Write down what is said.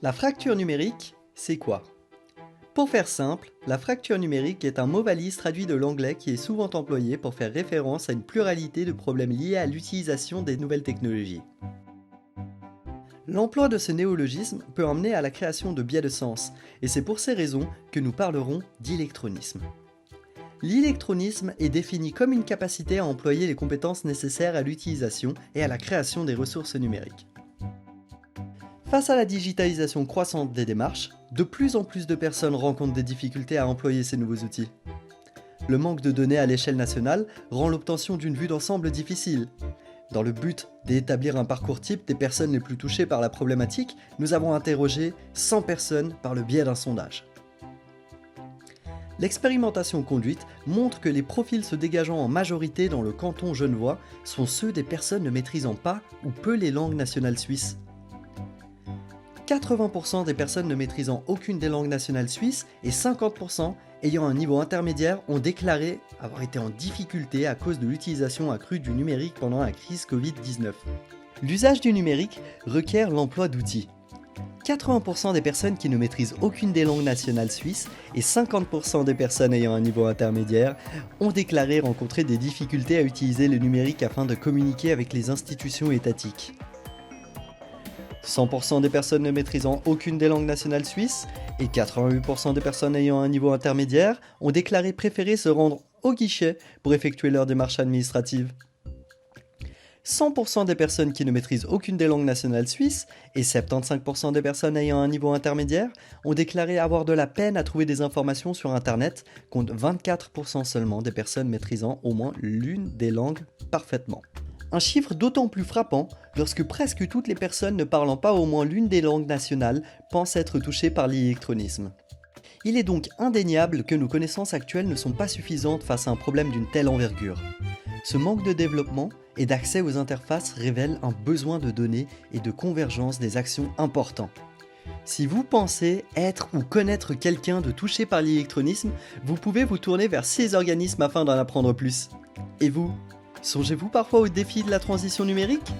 La fracture numérique, c'est quoi? Pour faire simple, la fracture numérique est un mot valise traduit de l'anglais qui est souvent employé pour faire référence à une pluralité de problèmes liés à l'utilisation des nouvelles technologies. L'emploi de ce néologisme peut emmener à la création de biais de sens, et c'est pour ces raisons que nous parlerons d'électronisme. L'électronisme est défini comme une capacité à employer les compétences nécessaires à l'utilisation et à la création des ressources numériques. Face à la digitalisation croissante des démarches, de plus en plus de personnes rencontrent des difficultés à employer ces nouveaux outils. Le manque de données à l'échelle nationale rend l'obtention d'une vue d'ensemble difficile. Dans le but d'établir un parcours type des personnes les plus touchées par la problématique, nous avons interrogé 100 personnes par le biais d'un sondage. L'expérimentation conduite montre que les profils se dégageant en majorité dans le canton genevois sont ceux des personnes ne maîtrisant pas ou peu les langues nationales suisses. 80% des personnes ne maîtrisant aucune des langues nationales suisses et 50% ayant un niveau intermédiaire ont déclaré avoir été en difficulté à cause de l'utilisation accrue du numérique pendant la crise Covid-19. L'usage du numérique requiert l'emploi d'outils. 80% des personnes qui ne maîtrisent aucune des langues nationales suisses et 50% des personnes ayant un niveau intermédiaire ont déclaré rencontrer des difficultés à utiliser le numérique afin de communiquer avec les institutions étatiques. 100% des personnes ne maîtrisant aucune des langues nationales suisses et 88% des personnes ayant un niveau intermédiaire ont déclaré préférer se rendre au guichet pour effectuer leurs démarches administratives. 100% des personnes qui ne maîtrisent aucune des langues nationales suisses et 75% des personnes ayant un niveau intermédiaire ont déclaré avoir de la peine à trouver des informations sur Internet, contre 24% seulement des personnes maîtrisant au moins l'une des langues parfaitement. Un chiffre d'autant plus frappant lorsque presque toutes les personnes ne parlant pas au moins l'une des langues nationales pensent être touchées par l'électronisme. Il est donc indéniable que nos connaissances actuelles ne sont pas suffisantes face à un problème d'une telle envergure. Ce manque de développement et d'accès aux interfaces révèle un besoin de données et de convergence des actions importants. Si vous pensez être ou connaître quelqu'un de touché par l'électronisme, vous pouvez vous tourner vers ces organismes afin d'en apprendre plus. Et vous ? Songez-vous parfois au défi de la transition numérique ?